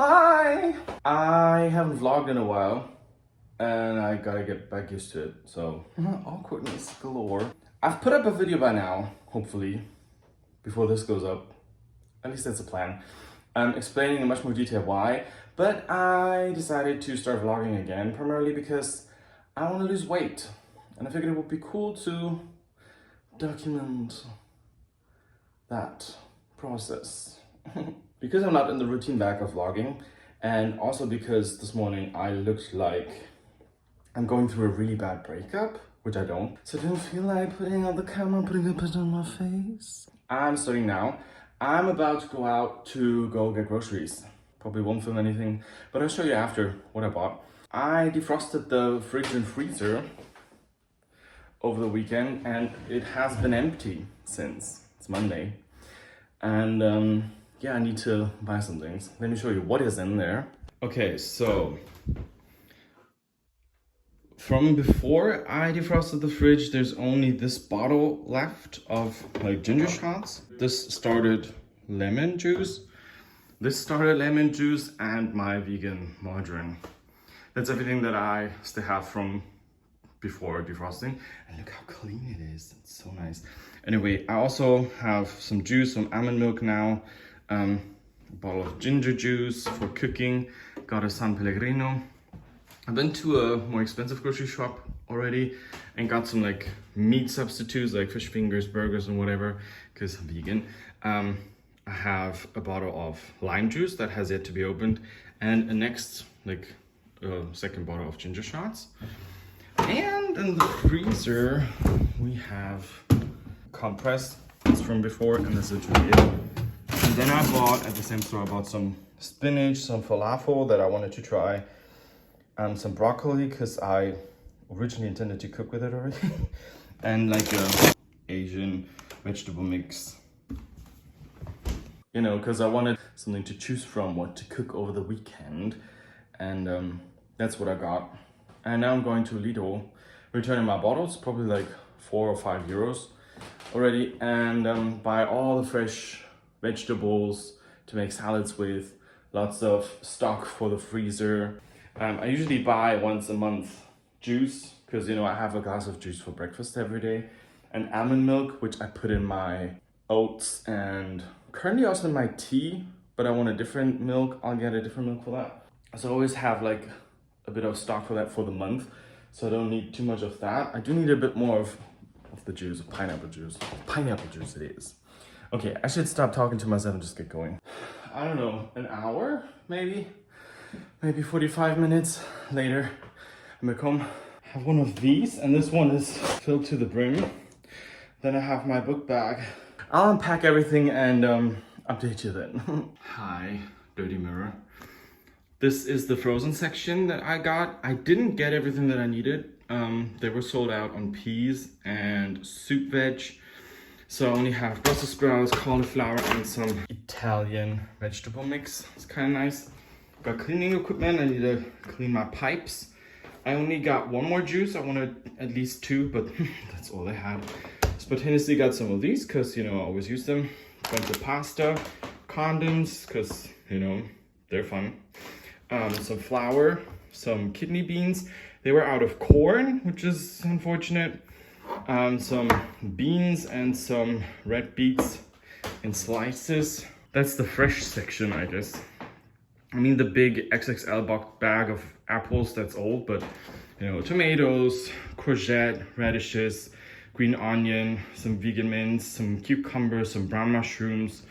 Hi! I haven't vlogged in a while and I gotta get back used to it, so awkwardness galore. I've put up a video by now, hopefully, before this goes up. At least that's the plan. Explaining in much more detail why, but I decided to start vlogging again, primarily because I want to lose weight. And I figured it would be cool to document that process. Because I'm not in the routine back of vlogging, and also because this morning I looked like I'm going through a really bad breakup, which I don't. So I didn't feel like putting on the camera, putting a bit on my face. I'm starting now. I'm about to go out to go get groceries. Probably won't film anything, but I'll show you after what I bought. I defrosted the fridge and freezer over the weekend, and it has been empty since. It's Monday. And yeah, I need to buy some things. Let me show you what is in there. Okay, so from before I defrosted the fridge, there's only this bottle left of like ginger shots. This started lemon juice. This started lemon juice and my vegan margarine. That's everything that I still have from before defrosting. And look how clean it is. It's so nice. Anyway, I also have some juice, some almond milk now. A bottle of ginger juice for cooking. Got a San Pellegrino. I've been to a more expensive grocery shop already and got some like meat substitutes like fish fingers, burgers and whatever, because I'm vegan. I have a bottle of lime juice that has yet to be opened, and a next second bottle of ginger shots. And in the freezer we have compressed. It's from before, and this is really it. And then I bought at the same store, I bought some spinach, some falafel that I wanted to try, some broccoli because I originally intended to cook with it already, and like a Asian vegetable mix. You know, because I wanted something to choose from, what to cook over the weekend, and that's what I got. And now I'm going to Lidl, returning my bottles, probably like 4 or 5 euros already, and buy all the fresh vegetables to make salads with, lots of stock for the freezer. I usually buy once a month juice, because you know I have a glass of juice for breakfast every day, and almond milk, which I put in my oats and currently also in my tea, but I want a different milk. I'll get a different milk for that. So I always have like a bit of stock for that for the month, so I don't need too much of that. I do need a bit more of the juice, of pineapple juice. Pineapple juice it is. Okay, I should stop talking to myself and just get going. I don't know, an hour, maybe 45 minutes later, I'm back home. I have one of these, and this one is filled to the brim. Then I have my book bag. I'll unpack everything and update you then. Hi, dirty mirror. This is the frozen section that I got. I didn't get everything that I needed. They were sold out on peas and soup veg. So I only have Brussels sprouts, cauliflower, and some Italian vegetable mix. It's kind of nice. Got cleaning equipment. I need to clean my pipes. I only got one more juice. I wanted at least 2, but that's all I had. Spontaneously got some of these because, you know, I always use them. Bunch of pasta, condoms, because, you know, they're fun. Some flour, some kidney beans. They were out of corn, which is unfortunate. Some beans and some red beets in slices. That's the fresh section, I guess. I mean, the big XXL bag of apples, that's old, but you know, tomatoes, courgette, radishes, green onion, some vegan mince, some cucumbers, some brown mushrooms.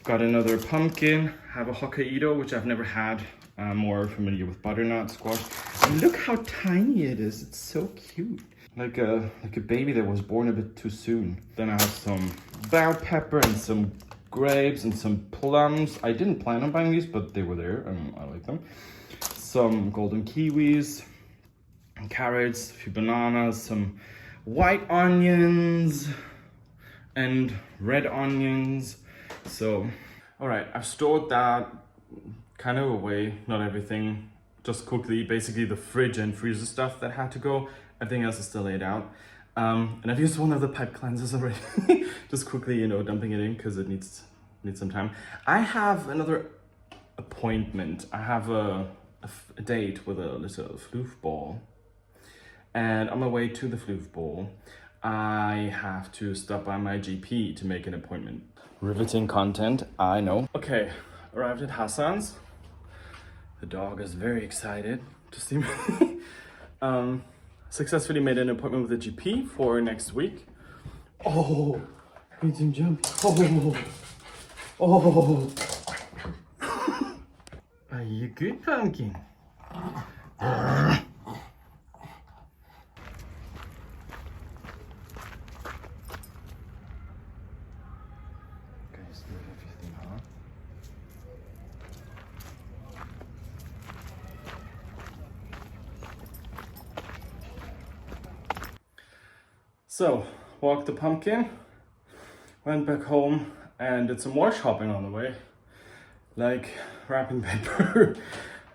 Got another pumpkin, have a Hokkaido, which I've never had. I'm more familiar with butternut squash. And look how tiny it is. It's so cute. Like a baby that was born a bit too soon. Then I have some bell pepper and some grapes and some plums. I didn't plan on buying these, but they were there and I like them. Some golden kiwis, carrots, a few bananas, some white onions and red onions. So, all right, I've stored that kind of away, not everything, just quickly, basically the fridge and freezer stuff that had to go. Everything else is still laid out. And I've used one of the pipe cleansers already. Just quickly, you know, dumping it in because it needs some time. I have another appointment. I have a date with a little floofball. And on my way to the floofball, I have to stop by my GP to make an appointment. Riveting content, I know. Okay, arrived at Hassan's. The dog is very excited to see me. Successfully made an appointment with the GP for next week. Oh, need some jump. Oh. Are you good, pumpkin? Okay, so everything, huh? So, walked the pumpkin, went back home, and did some more shopping on the way. Like wrapping paper.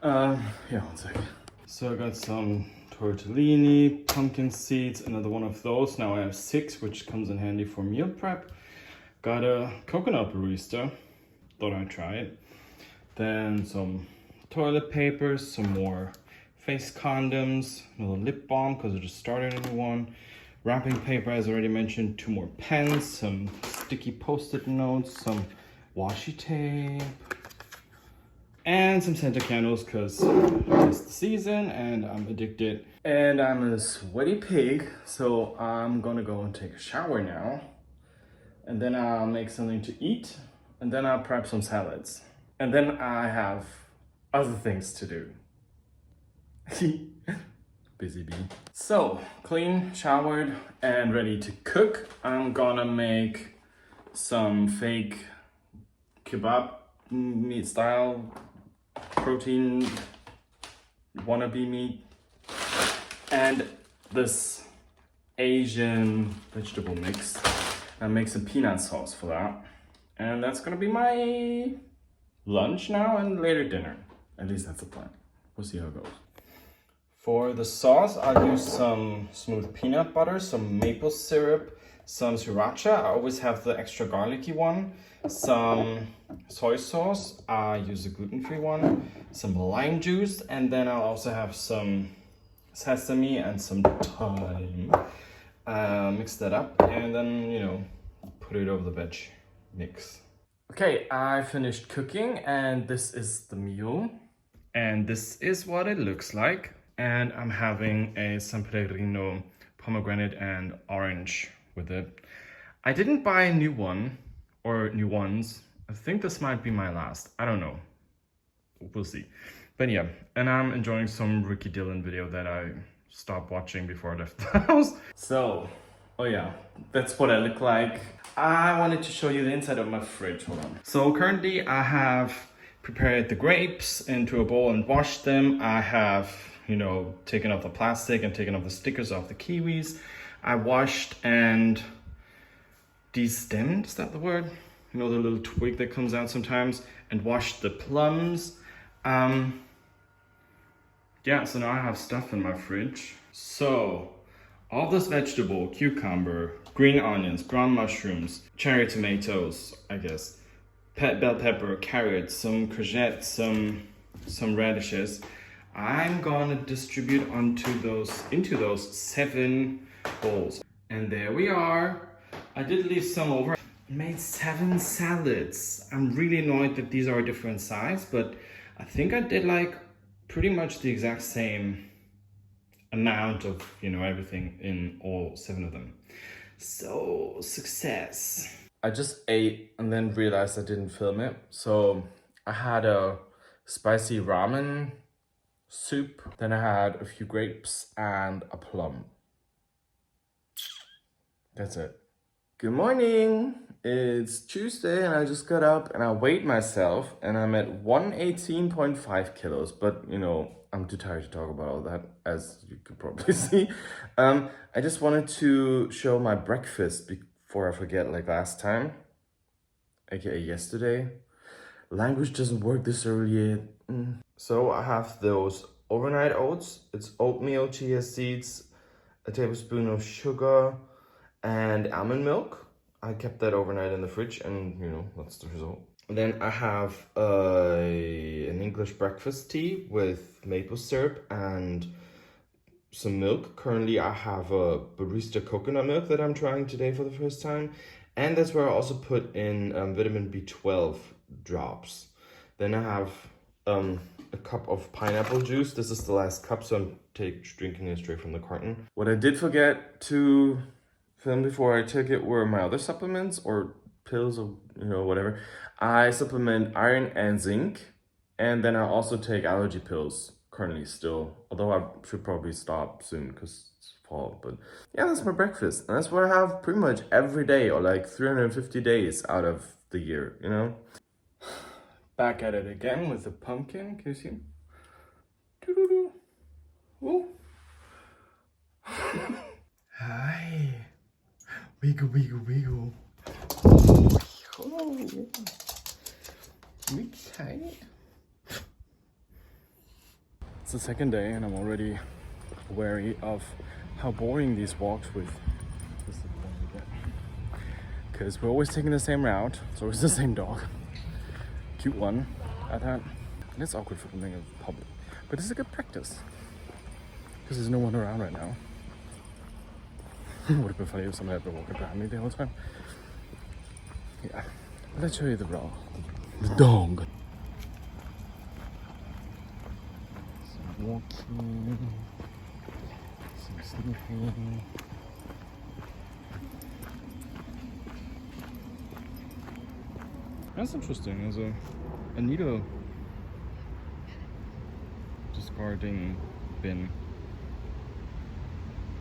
Yeah, one second. So I got some tortellini, pumpkin seeds, another one of those. Now I have 6, which comes in handy for meal prep. Got a coconut barista, thought I'd try it. Then some toilet paper, some more face condoms, another lip balm because I just started a new one. Wrapping paper, as already mentioned, 2 more pens, some sticky post-it notes, some washi tape, and some Scented candles because it's the season and I'm addicted. And I'm a sweaty pig, so I'm gonna go and take a shower now. And then I'll make something to eat, and then I'll prep some salads. And then I have other things to do. Busy bee. So, clean, showered, and ready to cook. I'm gonna make some fake kebab meat style protein wannabe meat and this Asian vegetable mix. I make some peanut sauce for that. And that's gonna be my lunch now and later dinner. At least that's the plan. We'll see how it goes. For the sauce, I'll use some smooth peanut butter, some maple syrup, some sriracha. I always have the extra garlicky one. Some soy sauce. I use a gluten-free one. Some lime juice. And then I'll also have some sesame and some thyme. Mix that up and then, you know, put it over the veg mix. Okay, I finished cooking and this is the meal. And this is what it looks like. And I'm having a San Pellegrino pomegranate and orange with it. I didn't buy a new one or new ones. I think this might be my last. I don't know. We'll see. But yeah, and I'm enjoying some Ricky Dillon video that I stopped watching before I left the house. So, oh yeah, that's what I look like. I wanted to show you the inside of my fridge. Hold on. So currently I have prepared the grapes into a bowl and washed them. I have, you know, taken off the plastic and taken off the stickers off the kiwis. I washed and destemmed, is that the word? You know, the little twig that comes out sometimes, and washed the plums. Yeah, so now I have stuff in my fridge. So, all this vegetable, cucumber, green onions, ground mushrooms, cherry tomatoes, I guess, bell pepper, carrots, some courgettes, some radishes. I'm gonna distribute into those 7 bowls. And there we are. I did leave some over. I made 7 salads. I'm really annoyed that these are a different size, but I think I did like pretty much the exact same amount of, you know, everything in all 7 of them. So, success. I just ate and then realized I didn't film it. So I had a spicy ramen soup. Then I had a few grapes and a plum. That's it. Good morning. It's Tuesday and I just got up and I weighed myself and I'm at 118.5 kilos. But, you know, I'm too tired to talk about all that, as you could probably see. I just wanted to show my breakfast before I forget, like last time, aka yesterday. Language doesn't work this early yet. So I have those overnight oats. It's oatmeal, chia seeds, a tablespoon of sugar, and almond milk. I kept that overnight in the fridge and, you know, that's the result. Then I have an English breakfast tea with maple syrup and some milk. Currently, I have a barista coconut milk that I'm trying today for the first time. And that's where I also put in vitamin B12 drops. Then I have a cup of pineapple juice. This is the last cup, so I'm drinking it straight from the carton. What I did forget to film before I took it were my other supplements or pills or whatever. I supplement iron and zinc, and then I also take allergy pills currently still, although I should probably stop soon because it's fall. But yeah, that's my breakfast, and that's what I have pretty much every day, or like 350 days out of the year, Back at it again with the pumpkin. Can you see? Doo-doo-doo. Ooh. Hi. Wiggle, wiggle, wiggle. Oh, we excited. It's the second day and I'm already wary of how boring these walks with this get. Because we're always taking the same route. It's always the same dog. Cute one at that. And it's awkward for filming in public. But this is a good practice. Because there's no one around right now. Would have been funny if somebody had been walking behind me the whole time. Yeah. Let's show you the dog. The dog. Some walking. Some sniffing. That's interesting. There's a needle discarding bin.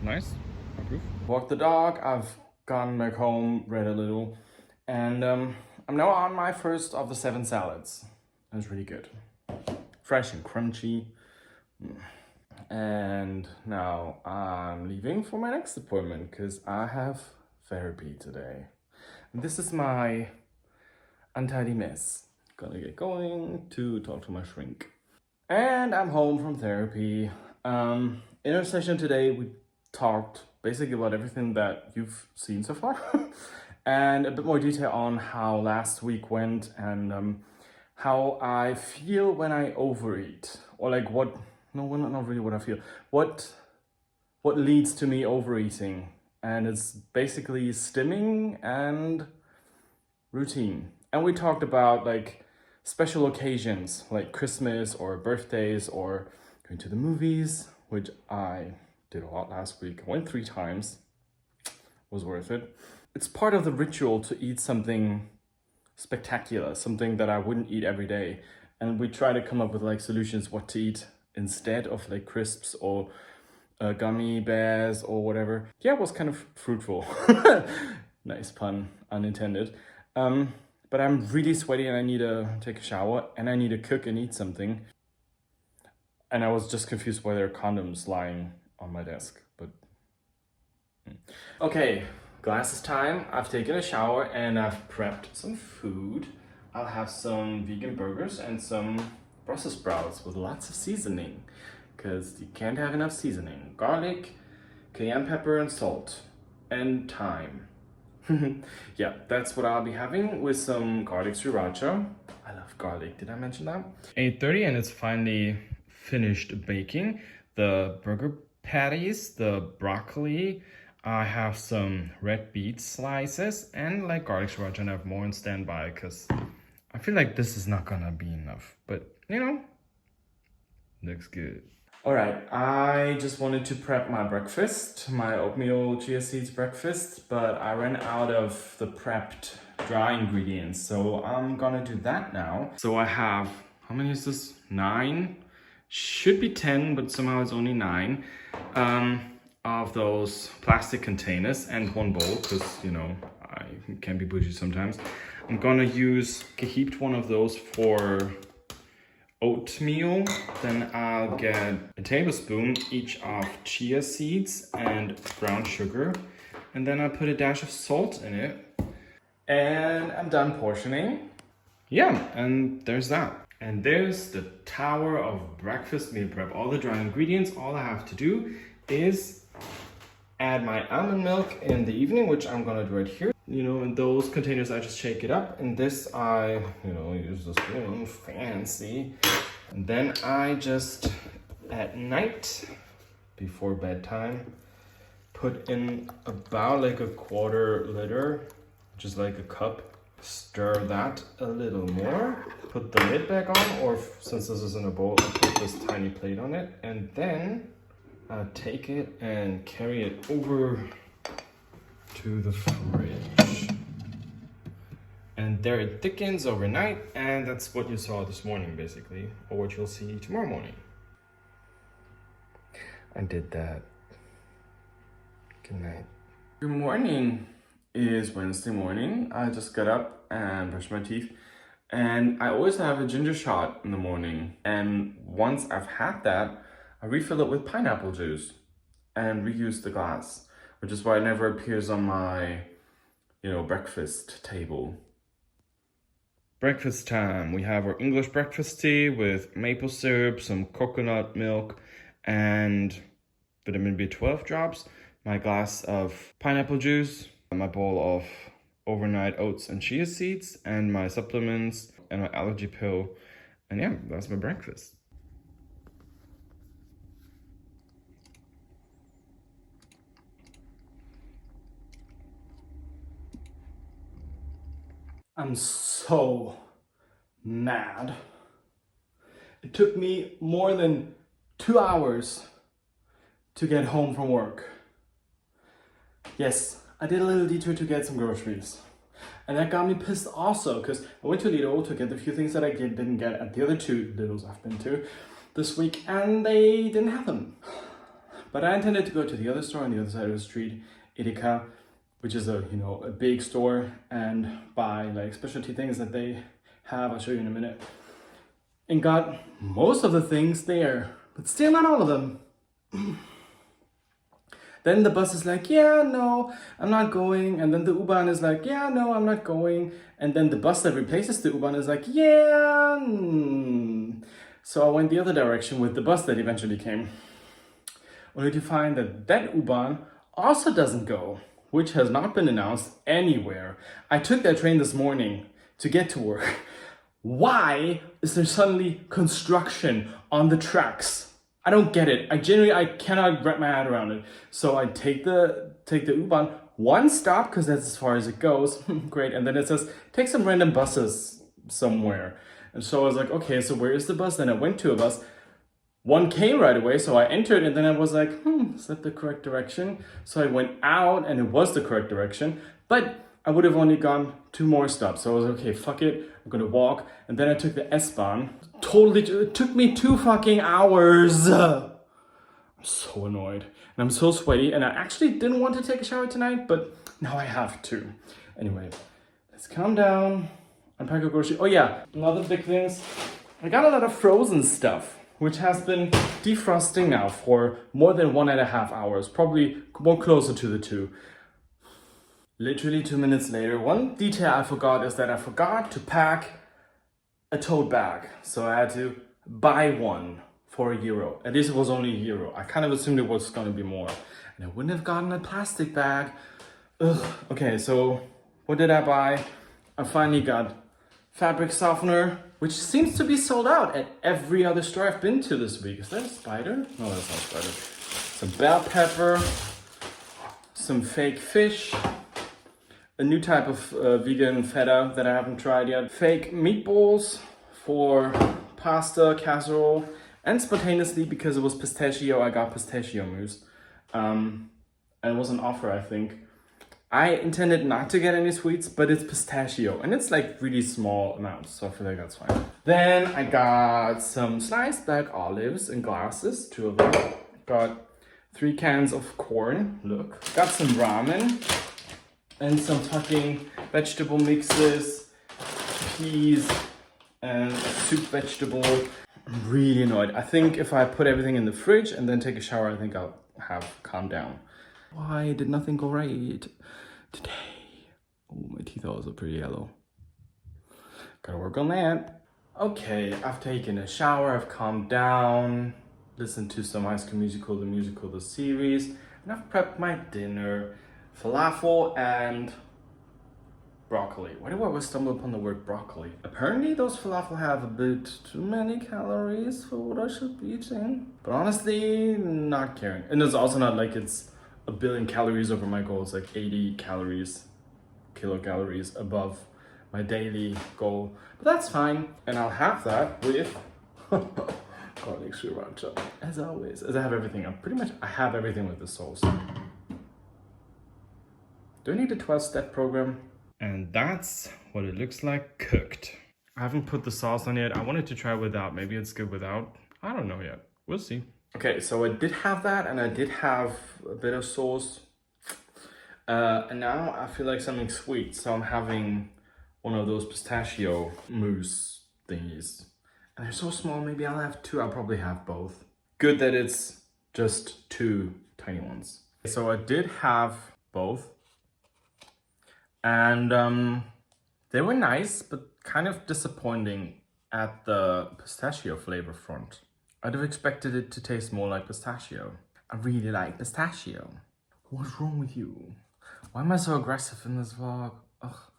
Nice. I approve. Walked the dog. I've gone back home, read a little, and I'm now on my first of the 7 salads. It's really good. Fresh and crunchy. And now I'm leaving for my next appointment because I have therapy today. And this is my untidy mess. Gonna get going to talk to my shrink. And I'm home from therapy. In our session today, we talked basically about everything that you've seen so far. And a bit more detail on how last week went and how I feel when I overeat. Or like not really what I feel. What leads to me overeating. And it's basically stimming and routine. And we talked about like special occasions like Christmas or birthdays or going to the movies, which I did a lot last week. I went 3 times. Was worth it. It's part of the ritual to eat something spectacular, something that I wouldn't eat every day. And we try to come up with like solutions what to eat instead of like crisps or gummy bears or whatever. Yeah, it was kind of fruitful. Nice pun, unintended. But I'm really sweaty and I need to take a shower and I need to cook and eat something. And I was just confused why there are condoms lying on my desk, but... Okay, glasses time. I've taken a shower and I've prepped some food. I'll have some vegan burgers and some Brussels sprouts with lots of seasoning, because you can't have enough seasoning. Garlic, cayenne pepper and salt, and thyme. Yeah, that's what I'll be having with some garlic sriracha. I love garlic, did I mention that? 8:30 and it's finally finished baking. The burger patties, the broccoli, I have some red beet slices and like garlic sriracha, and I have more on standby because I feel like this is not gonna be enough, but looks good. All right, I just wanted to prep my breakfast, my oatmeal chia seeds breakfast, but I ran out of the prepped dry ingredients, so I'm gonna do that now. So I have, how many is this? 9? Should be 10, but somehow it's only 9 of those plastic containers and 1 bowl, because, I can be bougie sometimes. I'm gonna use a heaped one of those for oatmeal. Then I'll get a tablespoon each of chia seeds and brown sugar. And then I'll put a dash of salt in it. And I'm done portioning. Yeah, and there's that. And there's the tower of breakfast meal prep. All the dry ingredients. All I have to do is add my almond milk in the evening, which I'm gonna do right here. You know, in those containers, I just shake it up. And this, I, you know, use this spoon, fancy. And then I just, at night, before bedtime, put in about like a quarter liter, just like a cup. Stir that a little more. Put the lid back on, or since this is in a bowl, I put this tiny plate on it. And then I take it and carry it over to the fridge. And there it thickens overnight, and that's what you saw this morning basically, or what you'll see tomorrow morning. I did that. Good night. Good morning. It is Wednesday morning. I just got up and brushed my teeth, and I always have a ginger shot in the morning, and once I've had that, I refill it with pineapple juice and reuse the glass, which is why it never appears on my, you know, breakfast table. Breakfast time. We have our English breakfast tea with maple syrup, some coconut milk, and vitamin B12 drops, my glass of pineapple juice, my bowl of overnight oats and chia seeds, and my supplements and my allergy pill. And yeah, that's my breakfast. I'm so mad. It took me more than 2 hours to get home from work. Yes, I did a little detour to get some groceries. And that got me pissed also, because I went to Lidl to get the few things that I didn't get at the other 2 Lidls I've been to this week, and they didn't have them. But I intended to go to the other store on the other side of the street, Edeka, which is a, you know, a big store, and buy like specialty things that they have. I'll show you in a minute. And got most of the things there, but still not all of them. Then the bus is like, yeah, no, I'm not going. And then the U-Bahn is like, yeah, no, I'm not going. And then the bus that replaces the U-Bahn is like, yeah. So I went the other direction with the bus that eventually came, only to find that that U-Bahn also doesn't go, which has not been announced anywhere. I took that train this morning to get to work. Why is there suddenly construction on the tracks? I don't get it. I cannot wrap my head around it. So I take the U-Bahn, one stop, because that's as far as it goes. Great. And then it says, take some random buses somewhere. And so I was like, okay, so where is the bus? Then I went to a bus. One came right away, so I entered, and then I was like, is that the correct direction? So I went out, and it was the correct direction, but I would have only gone 2 more stops. So I was like, okay, fuck it, I'm gonna walk. And then I took the S-Bahn. It took me 2 fucking hours. I'm so annoyed, and I'm so sweaty, and I actually didn't want to take a shower tonight, but now I have to. Anyway, let's calm down, unpack our groceries. Oh yeah, another big thing is, I got a lot of frozen stuff, which has been defrosting now for more than 1.5 hours, probably more closer to the 2. Literally 2 minutes later, one detail I forgot is that I forgot to pack a tote bag. So I had to buy one for €1. At least it was only €1. I kind of assumed it was going to be more. And I wouldn't have gotten a plastic bag. Ugh. Okay, so what did I buy? I finally got fabric softener, which seems to be sold out at every other store I've been to this week. Is that a spider? No, that's not a spider. Some bell pepper, some fake fish, a new type of vegan feta that I haven't tried yet, fake meatballs for pasta, casserole, and spontaneously, because it was pistachio, I got pistachio mousse. And it was an offer, I think. I intended not to get any sweets, but it's pistachio, and it's like really small amounts, so I feel like that's fine. Then I got some sliced black olives in glasses, 2 of them. Got 3 cans of corn, look. Got some ramen, and some fucking vegetable mixes, peas, and soup vegetable. I'm really annoyed. I think if I put everything in the fridge and then take a shower, I think I'll have calmed down. Why did nothing go right today? Oh, my teeth are also pretty yellow. Gotta work on that. Okay, I've taken a shower, I've calmed down, listened to some High School Musical, the series, and I've prepped my dinner. Falafel and broccoli. Why do I always stumble upon the word broccoli? Apparently those falafel have a bit too many calories for what I should be eating. But honestly, not caring. And it's also not like it's a billion calories over my goal. It's like 80 calories, kilocalories above my daily goal. But that's fine. And I'll have that with garlic sriracha. As always, as I have everything. I have everything with the sauce. Do I need a 12-step program? And that's what it looks like cooked. I haven't put the sauce on yet. I wanted to try without. Maybe it's good without. I don't know yet. We'll see. Okay, so I did have that and I did have a bit of sauce. And now I feel like something sweet. So I'm having one of those pistachio mousse thingies. And they're so small, maybe I'll have two. I'll probably have both. Good that it's just two tiny ones. So I did have both. And they were nice, but kind of disappointing at the pistachio flavor front. I'd have expected it to taste more like pistachio. I really like pistachio. What's wrong with you? Why am I so aggressive in this vlog? Ugh.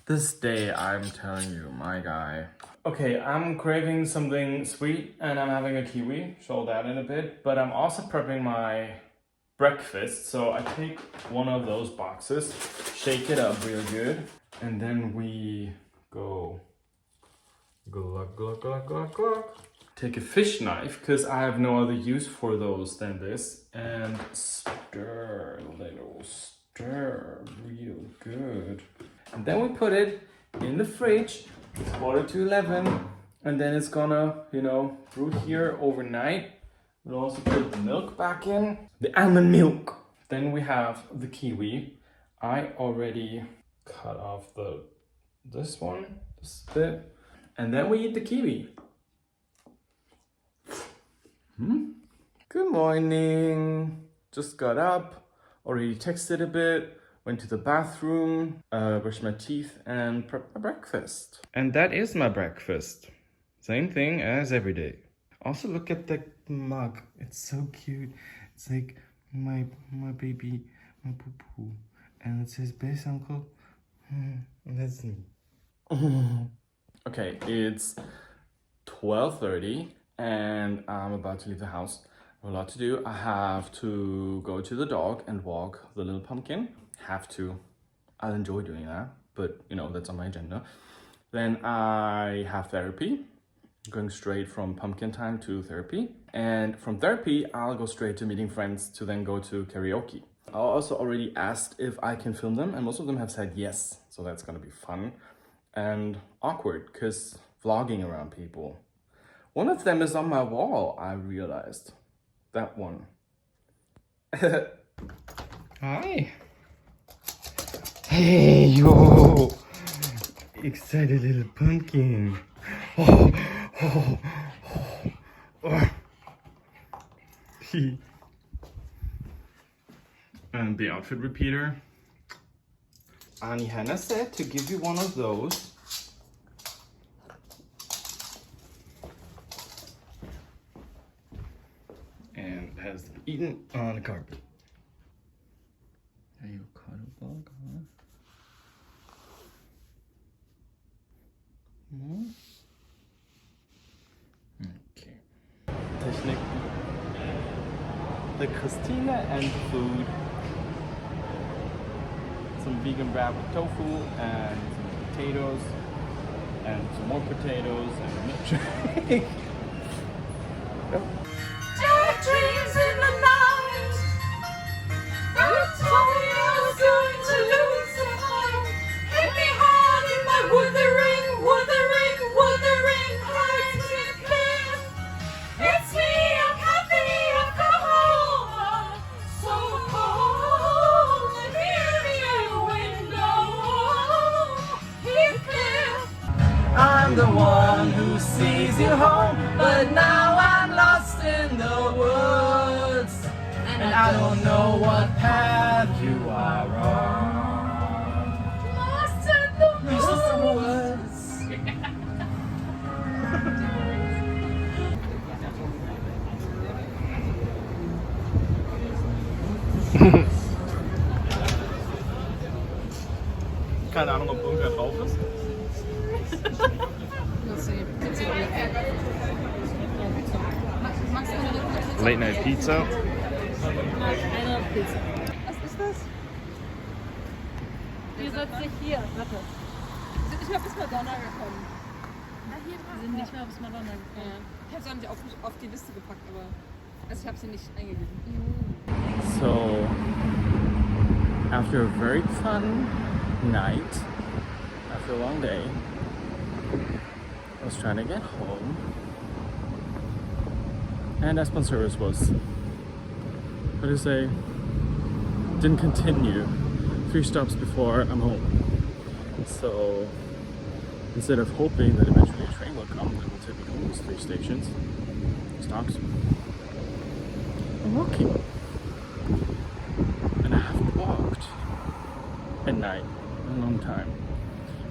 This day, I'm telling you, my guy. Okay, I'm craving something sweet and I'm having a kiwi. Show that in a bit. But I'm also prepping my breakfast. So I take one of those boxes, shake it up real good, and then we go glug, glug, glug, glug, glug. Take a fish knife, because I have no other use for those than this, and stir real good. And then we put it in the fridge, 10:45, and then it's gonna, brew here overnight. We'll also put the milk back in, the almond milk. Then we have the kiwi. I already cut off this bit, and then we eat the kiwi. Good morning. Just got up, already texted a bit, went to the bathroom, brushed my teeth, and prepped my breakfast. And that is my breakfast. Same thing as every day. Also, look at the mug. It's so cute. It's like my baby, my poo-poo. And it says, best uncle. And that's me. Okay, it's 12:30 and I'm about to leave the house. I have a lot to do. I have to go to the dog and walk the little pumpkin. Have to. I'll enjoy doing that, but that's on my agenda. Then I have therapy. Going straight from pumpkin time to therapy. And from therapy, I'll go straight to meeting friends to then go to karaoke. I also already asked if I can film them, and most of them have said yes. So that's gonna be fun and awkward, because vlogging around people. One of them is on my wall, I realized. That one. Hi. Hey, yo. Excited little pumpkin. Oh. And the outfit repeater. Annie Hannah said to give you one of those. And it has to be eaten on the carpet. Are you a cuddle bug, huh? No? Okay. Technik. The Christina and food. Some vegan wrap with tofu and some potatoes and some more potatoes and a milkshake. Yep. Dreams in the night. Don't tell me I was going to lose the fight. Hit me hard in my wuthering heart to clear. It's me, I'm happy, alcohol. So cold, let me near your window. Keep clear. I'm the one who sees you home, but now I'm lost in the woods, and I don't know what path you are on. Lost in the woods. Keine Ahnung. late night pizza. I love pizza. Was ist das? Die sitzt hier. Warte. Die sind nicht mehr bis Madonna gekommen. Die sind nicht mehr bis Madonna gekommen. Ich habe sie auch nicht auf die Liste gepackt, aber also ich habe sie nicht eingegeben. So, after a very fun night, after a long day, I was trying to get home, and as my service was, how to say, didn't continue 3 stops before I'm home. So instead of hoping that eventually a train will come that will take me home those 3 stations, stops, I'm walking. And I haven't walked at night in a long time.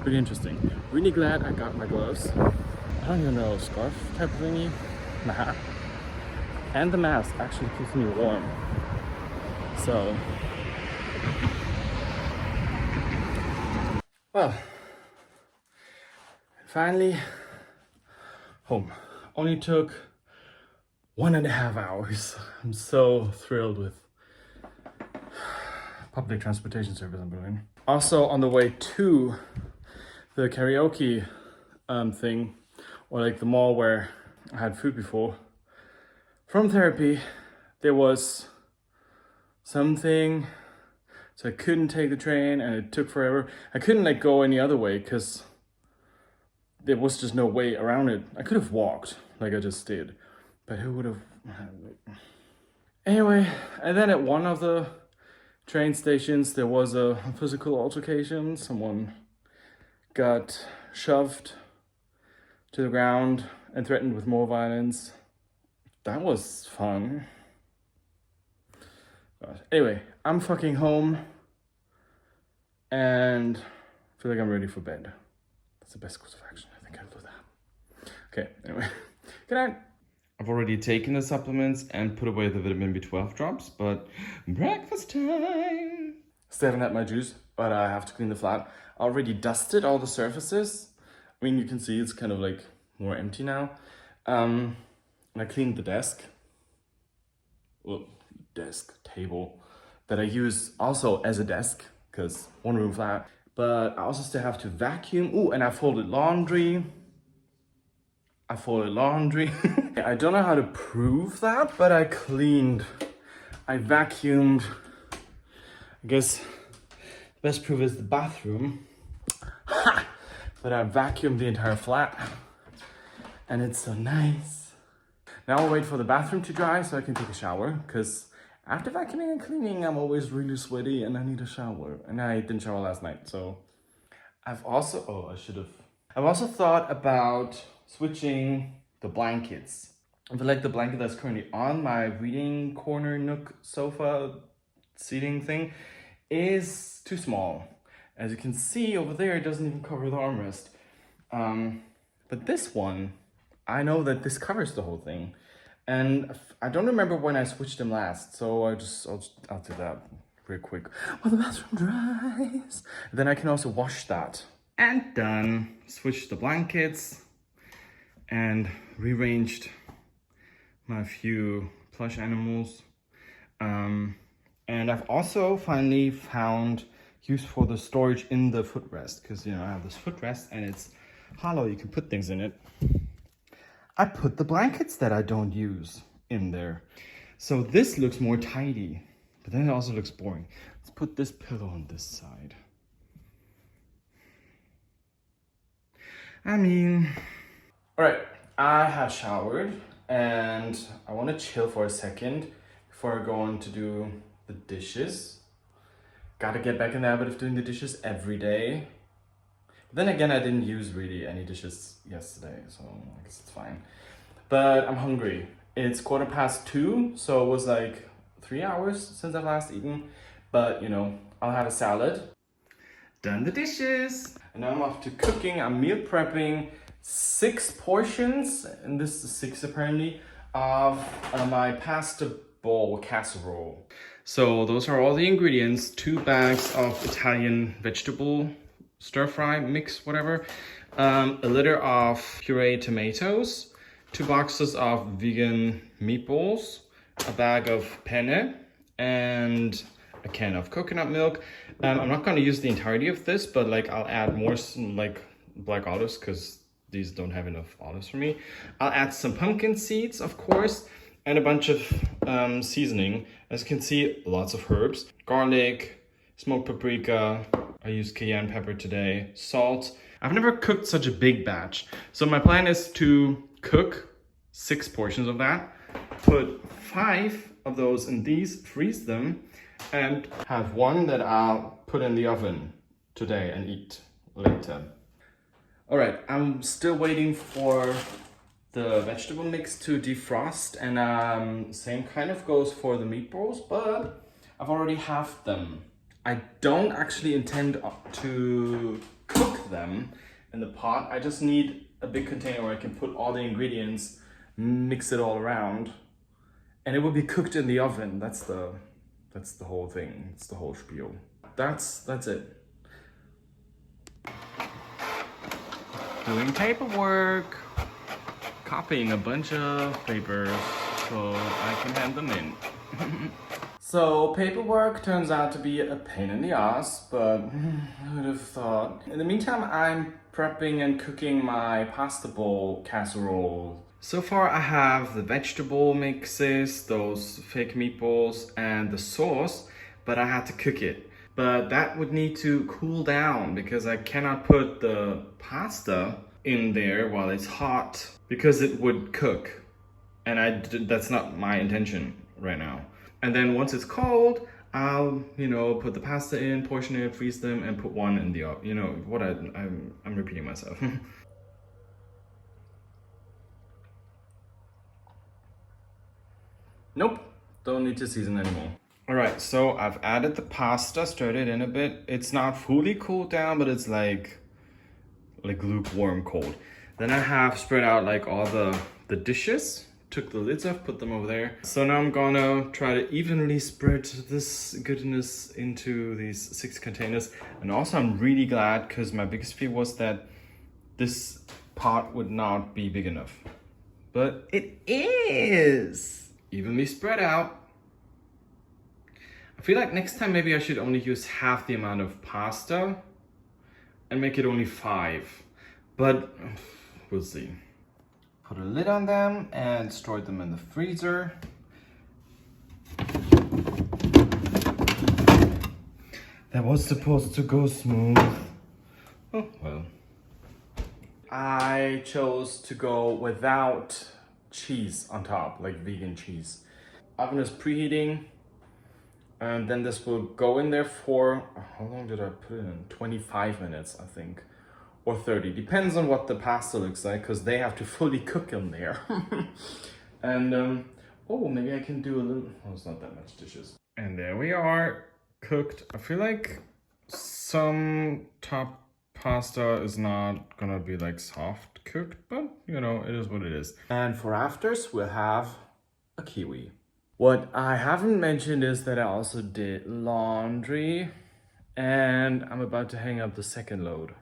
Pretty interesting. Really glad I got my gloves. I don't even know, scarf type of thingy, my hat. And the mask actually keeps me warm. So, well, finally home. Only took 1.5 hours. I'm so thrilled with public transportation service in Berlin. Also on the way to the karaoke thing, or like the mall where I had food before, from therapy, there was something, so I couldn't take the train and it took forever. I couldn't like go any other way because there was just no way around it. I could have walked like I just did, but who would have? Anyway, and then at one of the train stations there was a physical altercation. Someone got shoved to the ground and threatened with more violence. That was fun. But anyway, I'm fucking home and feel like I'm ready for bed. That's the best course of action. I think I'll do that. Okay, anyway. Good night. I've already taken the supplements and put away the vitamin B12 drops, but breakfast time. Still haven't had my juice, but I have to clean the flat. I already dusted all the surfaces. I mean, you can see it's kind of like more empty now. And I cleaned the desk. Well, desk, table, that I use also as a desk, because 1-room flat. But I also still have to vacuum. Ooh, and I folded laundry. I don't know how to prove that, but I cleaned. I vacuumed. I guess the best proof is the bathroom. Ha! But I vacuumed the entire flat. And it's so nice. Now I'll wait for the bathroom to dry so I can take a shower, because after vacuuming and cleaning, I'm always really sweaty and I need a shower. And I didn't shower last night, so I've also thought about switching the blankets. I feel like the blanket that's currently on my reading corner nook sofa seating thing is too small. As you can see over there, it doesn't even cover the armrest. But this one, I know that this covers the whole thing. And I don't remember when I switched them last, so I'll do that real quick while the bathroom dries. Then I can also wash that. And done. Switched the blankets and rearranged my few plush animals. And I've also finally found use for the storage in the footrest, because you know I have this footrest and it's hollow, you can put things in it. I put the blankets that I don't use in there. So this looks more tidy, but then it also looks boring. Let's put this pillow on this side. I mean, all right, I have showered and I want to chill for a second before I go on to do the dishes. Gotta get back in the habit of doing the dishes every day. But then again, I didn't use really any dishes yesterday, so I guess it's fine. But I'm hungry. It's 2:15, so it was like 3 hours since I've last eaten. But you know, I'll have a salad. Done the dishes. And now I'm off to cooking. I'm meal prepping 6 portions, and this is 6 apparently, of my pasta bowl casserole. So those are all the ingredients. 2 bags of Italian vegetable stir-fry mix, whatever. A liter of pureed tomatoes. 2 boxes of vegan meatballs. a bag of penne, and a can of coconut milk. I'm not gonna use the entirety of this, but like I'll add more like black olives because these don't have enough olives for me. I'll add some pumpkin seeds, of course, and a bunch of seasoning. As you can see, lots of herbs, garlic, smoked paprika. I used cayenne pepper today, salt. I've never cooked such a big batch. So my plan is to cook 6 portions of that, put 5 of those in these, freeze them, and have 1 that I'll put in the oven today and eat later. All right, I'm still waiting for the vegetable mix to defrost, and same kind of goes for the meatballs, but I've already halved them. I don't actually intend to cook them in the pot. I just need a big container where I can put all the ingredients, mix it all around, and it will be cooked in the oven. That's the whole thing. It's the whole spiel. That's it. Doing paperwork, copying a bunch of papers so I can hand them in. So paperwork turns out to be a pain in the ass, but who would have thought? In the meantime, I'm prepping and cooking my pasta bowl casserole. So far I have the vegetable mixes, those fake meatballs, and the sauce, but I had to cook it. But that would need to cool down because I cannot put the pasta in there while it's hot because it would cook. And that's not my intention right now. And then once it's cold, I'll, put the pasta in, portion it, freeze them, and put 1 in the oven. I'm repeating myself. Nope, don't need to season anymore. All right, so I've added the pasta, stirred it in a bit. It's not fully cooled down, but it's like lukewarm cold. Then I have spread out like all the dishes. Took the lids off, put them over there. So now I'm gonna try to evenly spread this goodness into these 6 containers. And also I'm really glad because my biggest fear was that this pot would not be big enough. But it is evenly spread out. I feel like next time maybe I should only use half the amount of pasta and make it only 5. But we'll see. Put a lid on them and store them in the freezer. That was supposed to go smooth. Oh, well. I chose to go without cheese on top, like vegan cheese. Oven is preheating, and then this will go in there for, how long did I put it in? 25 minutes, I think. Or 30, depends on what the pasta looks like, because they have to fully cook in there. And, oh, maybe I can do a little, oh, it's not that much dishes. And there we are, cooked. I feel like some top pasta is not gonna be like soft cooked, but it is what it is. And for afters, we'll have a kiwi. What I haven't mentioned is that I also did laundry, and I'm about to hang up the second load.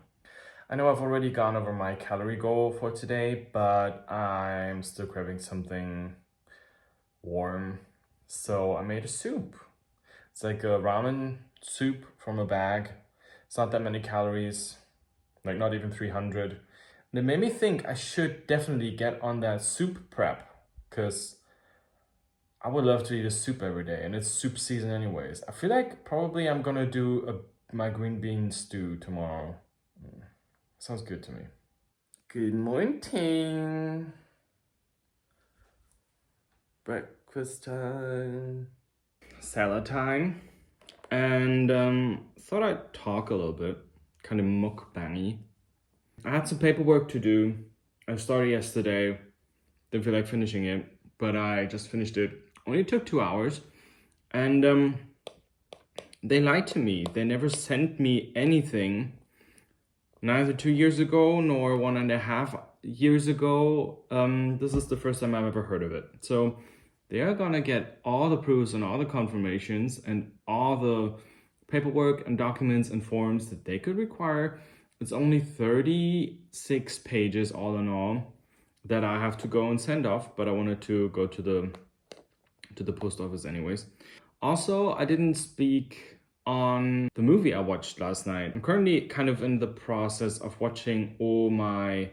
I know I've already gone over my calorie goal for today, but I'm still craving something warm. So I made a soup. It's like a ramen soup from a bag. It's not that many calories, like not even 300. And it made me think I should definitely get on that soup prep, because I would love to eat a soup every day, and it's soup season anyways. I feel like probably I'm gonna do my green bean stew tomorrow. Sounds good to me. Good morning. Breakfast time. Salad time. And thought I'd talk a little bit. Kind of mukbangy. I had some paperwork to do. I started yesterday. Didn't feel like finishing it, but I just finished it. Only took 2 hours. And they lied to me. They never sent me anything. Neither 2 years ago nor 1.5 years ago. This is the first time I've ever heard of it. So they are gonna get all the proofs and all the confirmations and all the paperwork and documents and forms that they could require. It's only 36 pages all in all that I have to go and send off, but I wanted to go to the to the post office anyways. Also, I didn't speak on the movie I watched last night. I'm currently kind of in the process of watching all my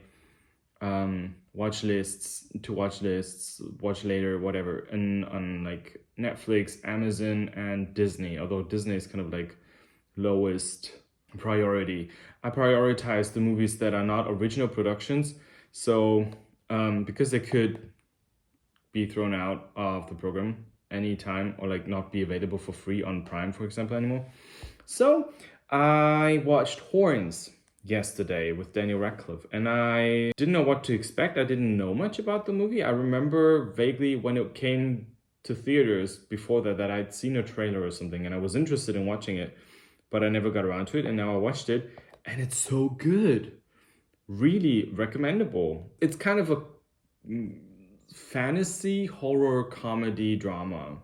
watch lists, watch later, whatever, and on like Netflix, Amazon, and Disney. Although Disney is kind of like lowest priority. I prioritize the movies that are not original productions. So because they could be thrown out of the program anytime or like not be available for free on Prime, for example, anymore. So I watched Horns yesterday with Daniel Radcliffe, and I didn't know what to expect. I didn't know much about the movie. I remember vaguely when it came to theaters before that I'd seen a trailer or something, and I was interested in watching it, but I never got around to it, and now I watched it, and it's so good. Really recommendable. It's kind of a fantasy, horror, comedy, drama.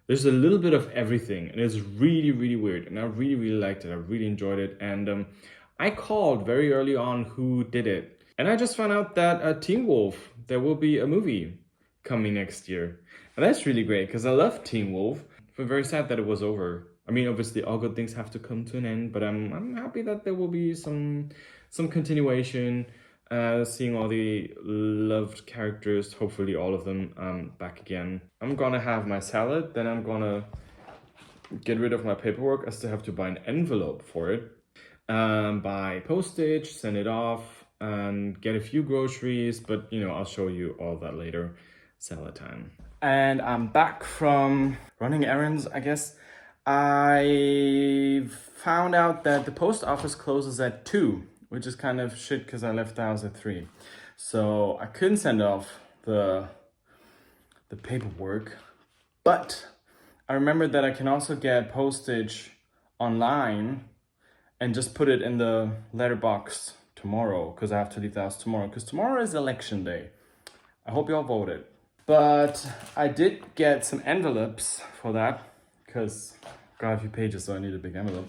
There's a little bit of everything, and it's really, really weird, and I really, really liked it. I really enjoyed it, and I called very early on who did it. And I just found out that Teen Wolf, there will be a movie coming next year. And that's really great because I love Teen Wolf. I'm very sad that it was over. I mean, obviously all good things have to come to an end, but I'm happy that there will be some continuation, seeing all the loved characters, hopefully all of them back again. I'm gonna have my salad, then I'm gonna get rid of my paperwork. I still have to buy an envelope for it. Buy postage, send it off, and get a few groceries, but you know, I'll show you all that later. Salad time. And I'm back from running errands, I guess. I found out that the post office closes at 2, which is kind of shit because I left the house at 3. So I couldn't send off the paperwork, but I remembered that I can also get postage online and just put it in the letterbox tomorrow, because I have to leave the house tomorrow, because tomorrow is election day. I hope you all voted. But I did get some envelopes for that, because I got a few pages, so I need a big envelope.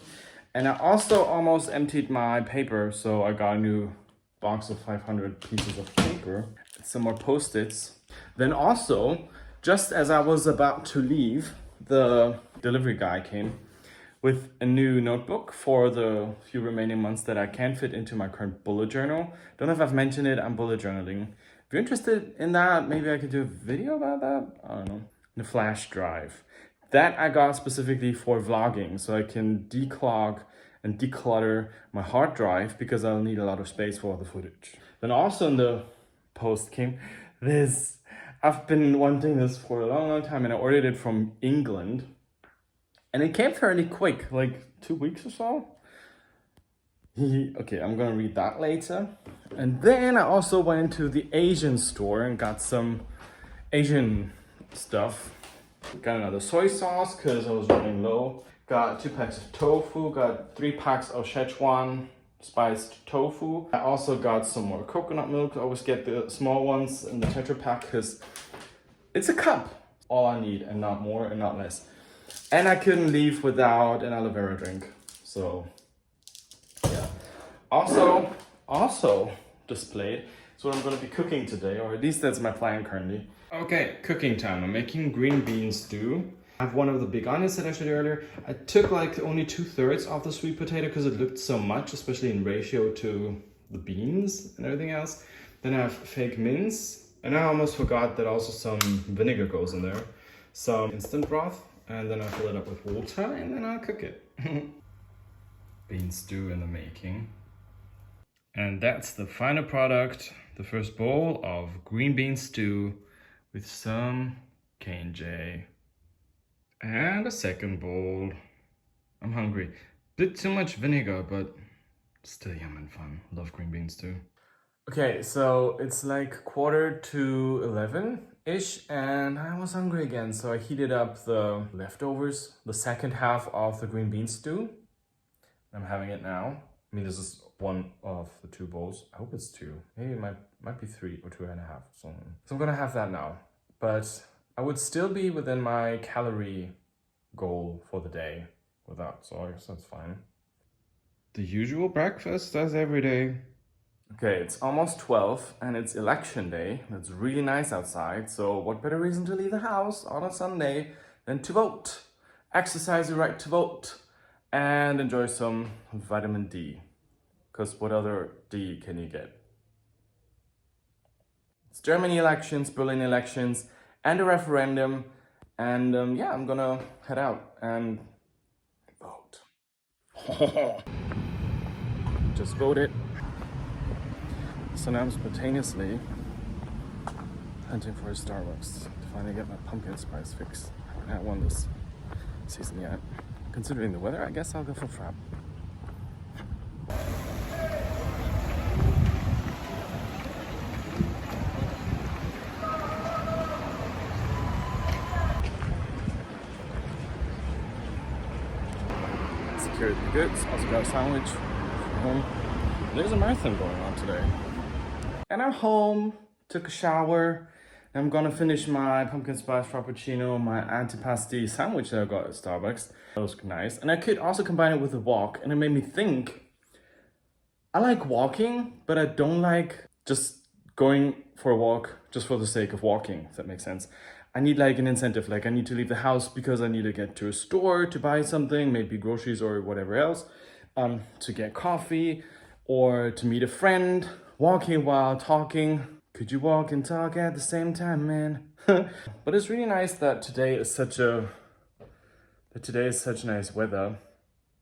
And I also almost emptied my paper, so I got a new box of 500 pieces of paper, some more Post-its. Then also, just as I was about to leave, the delivery guy came with a new notebook for the few remaining months that I can fit into my current bullet journal. Don't know if I've mentioned it, I'm bullet journaling. If you're interested in that, maybe I could do a video about that. I don't know. The flash drive. That I got specifically for vlogging, so I can declog and declutter my hard drive because I'll need a lot of space for all the footage. Then also in the post came this. I've been wanting this for a long, long time, and I ordered it from England. And it came fairly quick, like 2 weeks or so. Okay, I'm gonna read that later. And then I also went to the Asian store and got some Asian stuff. Got another soy sauce because I was running low. Got 2 packs of tofu, got 3 packs of Szechuan spiced tofu. I also got some more coconut milk. I always get the small ones in the Tetra Pak because it's a cup. All I need, and not more and not less. And I couldn't leave without an aloe vera drink. So yeah. Also displayed is what I'm gonna be cooking today, or at least that's my plan currently. Okay, cooking time. I'm making green bean stew. I have one of the big onions that I showed you earlier. I took like only 2/3 of the sweet potato because it looked so much, especially in ratio to the beans and everything else. Then I have fake mince, and I almost forgot that also some vinegar goes in there. Some instant broth, and then I fill it up with water, and then I'll cook it. Bean stew in the making. And that's the final product, the first bowl of green bean stew with some K&J. And a second bowl. I'm hungry. Bit too much vinegar, but still yum and fun. Love green bean stew. Okay, so it's like 11:45-ish, and I was hungry again, so I heated up the leftovers, the second half of the green bean stew. I'm having it now. I mean, this is one of the 2 bowls. I hope it's 2. Maybe it might be 3 or 2.5. So I'm gonna have that now. But I would still be within my calorie goal for the day with that, so I guess that's fine. The usual breakfast as every day. Okay, it's almost 12 and it's election day. It's really nice outside, so what better reason to leave the house on a Sunday than to vote? Exercise your right to vote and enjoy some vitamin D. Because what other D can you get? It's Germany elections, Berlin elections, and a referendum. And yeah, I'm gonna head out and vote. Just voted. So now I'm spontaneously hunting for a Starbucks to finally get my pumpkin spice fix. I haven't had one this season yet. Considering the weather, I guess I'll go for frap. Secured the goods. Also got a sandwich from home. There's a marathon going on today. And I'm home, took a shower, and I'm gonna finish my pumpkin spice frappuccino, my antipasti sandwich that I got at Starbucks. That was nice. And I could also combine it with a walk, and it made me think, I like walking, but I don't like just going for a walk just for the sake of walking, if that makes sense. I need like an incentive, like I need to leave the house because I need to get to a store to buy something, maybe groceries or whatever else, to get coffee or to meet a friend. Walking while talking. Could you walk and talk at the same time, man? But it's really nice that today is such nice weather.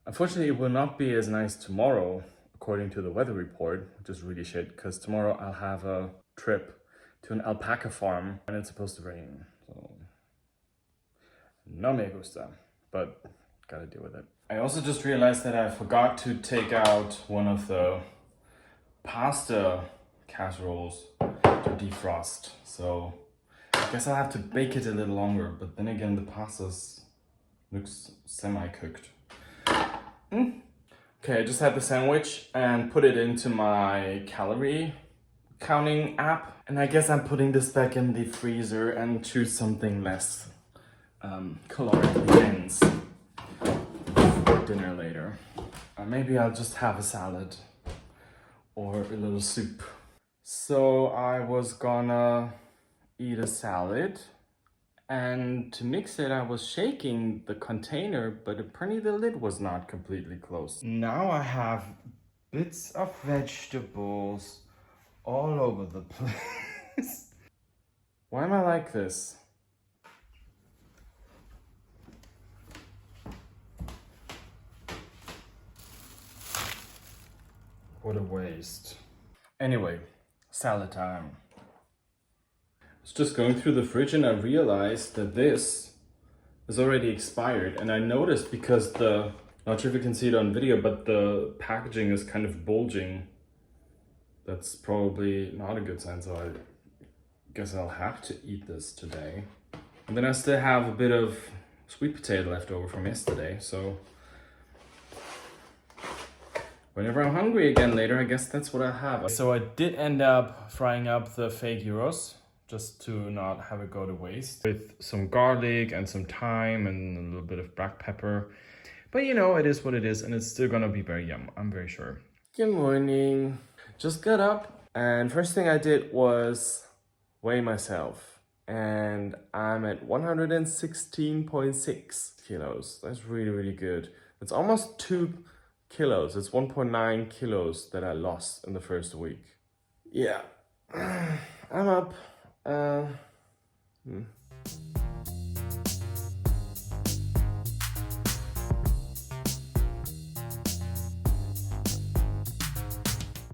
Unfortunately, it will not be as nice tomorrow, according to the weather report, which is really shit, because tomorrow I'll have a trip to an alpaca farm and it's supposed to rain. So, no me gusta, but gotta deal with it. I also just realized that I forgot to take out one of the pasta casseroles to defrost, so I guess I'll have to bake it a little longer, but then again the pasta looks semi-cooked. Okay, I just had the sandwich and put it into my calorie counting app, and I guess I'm putting this back in the freezer and choose something less calorically dense for dinner later. Maybe I'll just have a salad or a little soup. So I was gonna eat a salad, and to mix it I was shaking the container, but apparently the lid was not completely closed. Now I have bits of vegetables all over the place. Why am I like this? What a waste. Anyway, salad time. I was just going through the fridge and I realized that this is already expired. And I noticed because not sure if you can see it on video, but the packaging is kind of bulging. That's probably not a good sign, so I guess I'll have to eat this today. And then I still have a bit of sweet potato left over from yesterday, so whenever I'm hungry again later, I guess that's what I have. So I did end up frying up the fake gyros, just to not have it go to waste, with some garlic and some thyme and a little bit of black pepper. But you know, it is what it is, and it's still gonna be very yum, I'm very sure. Good morning. Just got up, and first thing I did was weigh myself, and I'm at 116.6 kilos. That's really, really good. It's almost 2 kilos. It's 1.9 kilos that I lost in the first week. Yeah, I'm up.